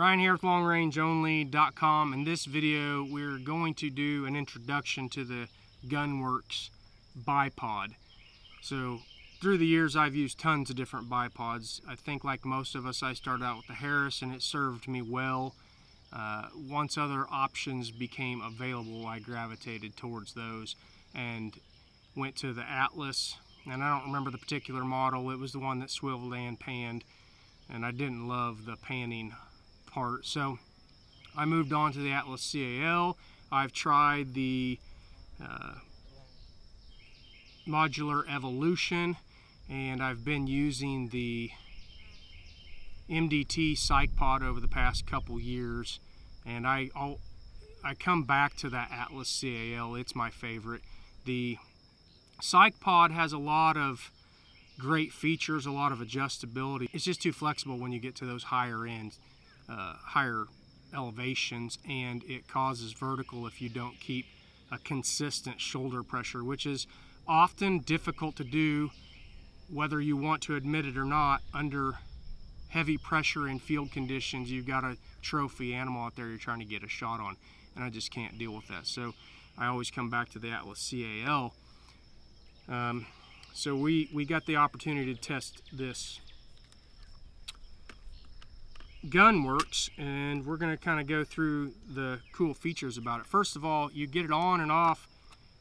Ryan here with LongRangeOnly.com. In this video, we're going to do an introduction to the Gunwerks bipod. So, through the years, I've used tons of different bipods. I think, like most of us, I started out with the Harris, and it served me well. Once other options became available, I gravitated towards those and went to the Atlas. And I don't remember the particular model. It was the one that swiveled and panned, and I didn't love the panning part. So I moved on to the Atlas CAL. I've tried the Modular Evolution, and I've been using the MDT Psych Pod over the past couple years, and I come back to that Atlas CAL. It's my favorite. The Psych Pod has a lot of great features, a lot of adjustability. It's just too flexible when you get to those higher ends, higher elevations, and it causes vertical if you don't keep a consistent shoulder pressure, which is often difficult to do, whether you want to admit it or not. Under heavy pressure in field conditions, you've got a trophy animal out there you're trying to get a shot on, and I just can't deal with that. So I always come back to the Atlas CAL. So we got the opportunity to test this Gunwerks, and we're going to kind of go through the cool features about it. First of all, you get it on and off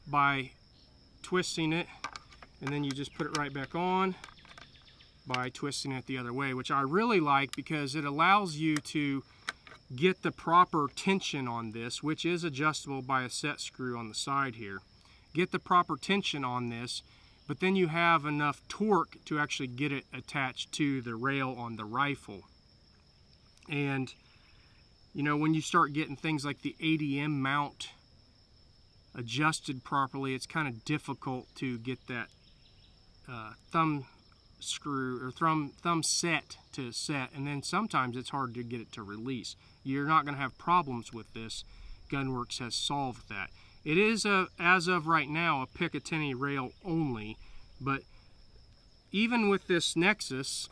by twisting it, and then you just put it right back on by twisting it the other way, which I really like because it allows you to get the proper tension on this, which is adjustable by a set screw on the side here. Get the proper tension on this, but then you have enough torque to actually get it attached to the rail on the rifle. And you know, when you start getting things like the ADM mount adjusted properly, it's kind of difficult to get that thumb screw or thumb set to set, and then sometimes it's hard to get it to release. You're not going to have problems with this. Gunwerks has solved that. It is, as of right now, a Picatinny rail only, but even with this Nexus,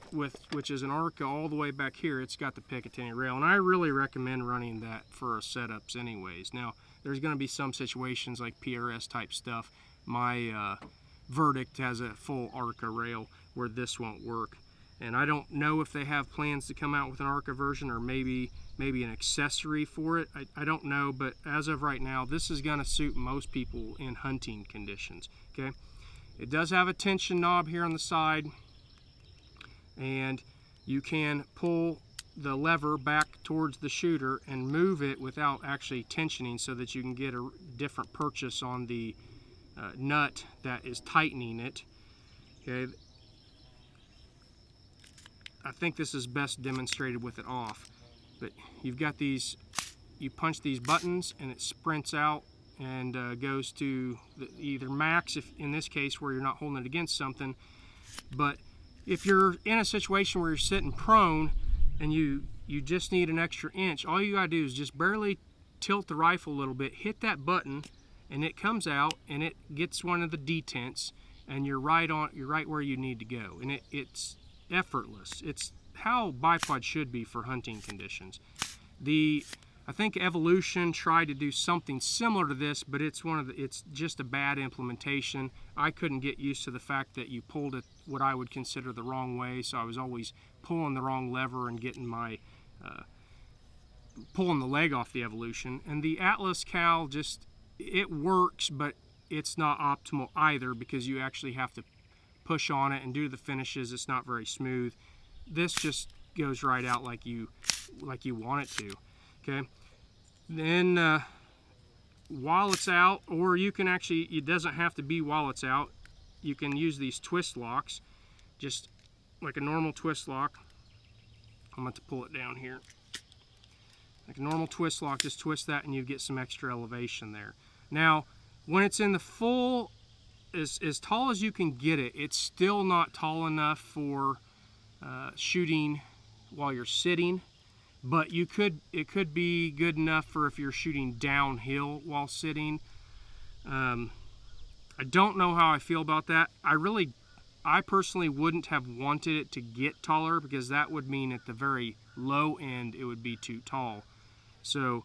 which is an Arca all the way back here, it's got the Picatinny rail, and I really recommend running that for setups anyways. Now, there's going to be some situations like PRS type stuff. My Verdict has a full Arca rail where this won't work, and I don't know if they have plans to come out with an Arca version or maybe an accessory for it. I don't know, but as of right now, this is going to suit most people in hunting conditions. Okay, it does have a tension knob here on the side, and you can pull the lever back towards the shooter and move it without actually tensioning, so that you can get a different purchase on the nut that is tightening it. Okay, I think this is best demonstrated with it off, but you've got these, you punch these buttons and it sprints out and goes to either max, if in this case where you're not holding it against something. But if you're in a situation where you're sitting prone and you just need an extra inch, all you gotta do is just barely tilt the rifle a little bit, hit that button, and it comes out and it gets one of the detents, and you're right where you need to go, and it's effortless. It's how bipod should be for hunting conditions. I think Evolution tried to do something similar to this, but it's just a bad implementation. I couldn't get used to the fact that you pulled it what I would consider the wrong way, so I was always pulling the wrong lever and getting my pulling the leg off the Evolution. And the Atlas Cal, just, it works, but it's not optimal either, because you actually have to push on it and do the finishes. It's not very smooth. This just goes right out like you want it to. Okay, then while it's out, or you can actually, it doesn't have to be while it's out, you can use these twist locks, just like a normal twist lock. I'm going to pull it down here. Like a normal twist lock, just twist that and you get some extra elevation there. Now, when it's in the full, as tall as you can get it, it's still not tall enough for shooting while you're sitting, but it could be good enough for if you're shooting downhill while sitting. I don't know how I feel about that. I personally wouldn't have wanted it to get taller, because that would mean at the very low end it would be too tall. So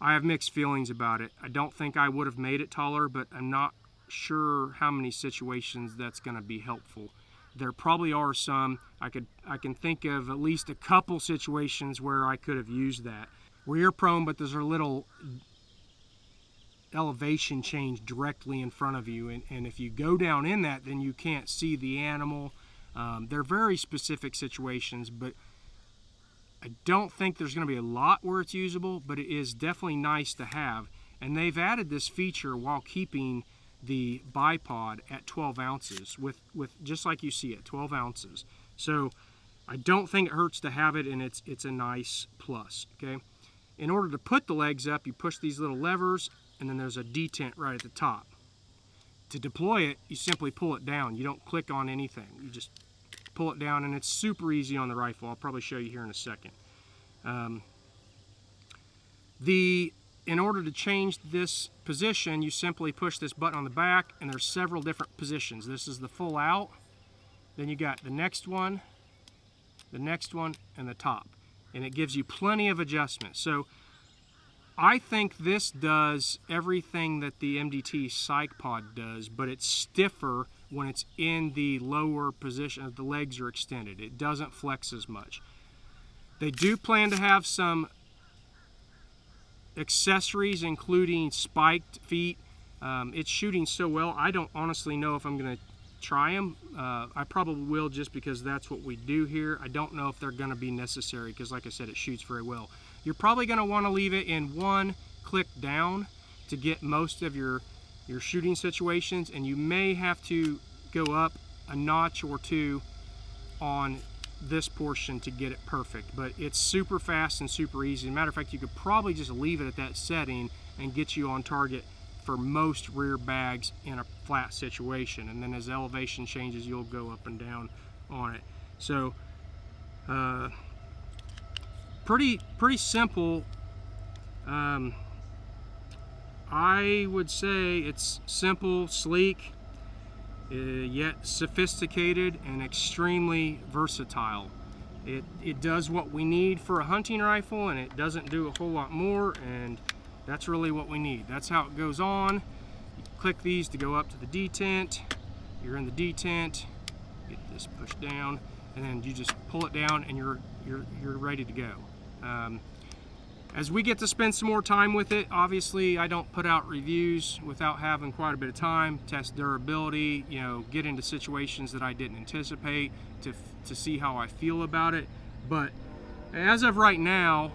I have mixed feelings about it. I don't think I would have made it taller, but I'm not sure how many situations that's going to be helpful. There probably are some. I can think of at least a couple situations where I could have used that. Rear prone, but there's a little elevation change directly in front of you, and if you go down in that, then you can't see the animal. They're very specific situations, but I don't think there's going to be a lot where it's usable, but it is definitely nice to have. And they've added this feature while keeping the bipod at 12 ounces with just like you see it, 12 ounces. So I don't think it hurts to have it, and it's a nice plus. Okay, in order to put the legs up, you push these little levers, and then there's a detent right at the top. To deploy it, you simply pull it down. You don't click on anything. You just pull it down, and it's super easy on the rifle. I'll probably show you here in a second. In order to change this position, you simply push this button on the back, and there's several different positions. This is the full out. Then you got the next one, and the top. And it gives you plenty of adjustment. So I think this does everything that the MDT Psych Pod does, but it's stiffer when it's in the lower position. The legs are extended. It doesn't flex as much. They do plan to have some accessories, including spiked feet. It's shooting so well, I don't honestly know if I'm going to try them. I probably will, just because that's what we do here. I don't know if they're going to be necessary, because like I said, it shoots very well. You're probably going to want to leave it in one click down to get most of your shooting situations, and you may have to go up a notch or two on this portion to get it perfect. But it's super fast and super easy. As a matter of fact, you could probably just leave it at that setting and get you on target for most rear bags in a flat situation, and then as elevation changes, you'll go up and down on it. So pretty simple. I would say it's simple, sleek, yet sophisticated and extremely versatile. It does what we need for a hunting rifle, and it doesn't do a whole lot more, and that's really what we need. That's how it goes on. You click these to go up to the detent. You're in the detent. Get this pushed down, and then you just pull it down, and you're ready to go. As we get to spend some more time with it, obviously I don't put out reviews without having quite a bit of time, test durability, get into situations that I didn't anticipate to see how I feel about it. But as of right now,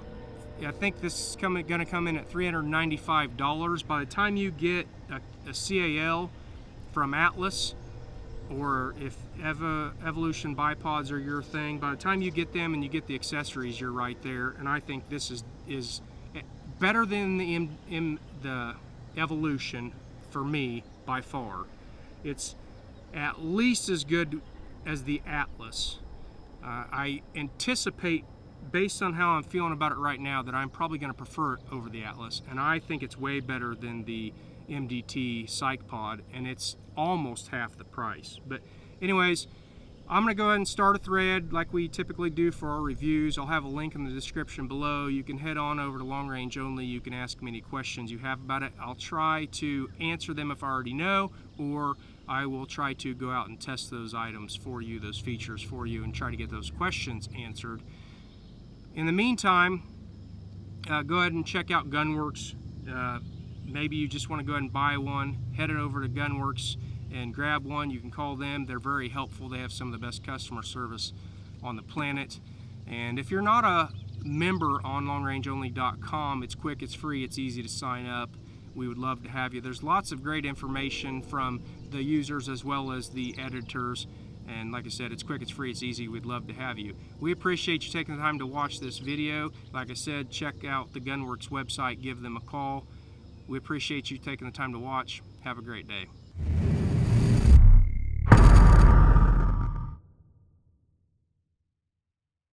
I think this is going to come in at $395. By the time you get a CAL from Atlas, or if Evolution bipods are your thing, by the time you get them and you get the accessories, you're right there. And I think this is better than the Evolution for me by far. It's at least as good as the Atlas. I anticipate, based on how I'm feeling about it right now, that I'm probably going to prefer it over the Atlas, and I think it's way better than the MDT Psych Pod, and it's almost half the price. But anyways, I'm going to go ahead and start a thread like we typically do for our reviews. I'll have a link in the description below. You can head on over to Long Range Only. You can ask me any questions you have about it. I'll try to answer them if I already know, or I will try to go out and test those items for you, those features for you, and try to get those questions answered. In the meantime, go ahead and check out Gunwerks. Maybe you just want to go ahead and buy one. Head it over to Gunwerks and grab one. You can call them. They're very helpful. They have some of the best customer service on the planet. And if you're not a member on longrangeonly.com, it's quick, it's free, it's easy to sign up. We would love to have you. There's lots of great information from the users as well as the editors. And like I said, it's quick, it's free, it's easy. We'd love to have you. We appreciate you taking the time to watch this video. Like I said, check out the Gunwerks website, give them a call. We appreciate you taking the time to watch. Have a great day.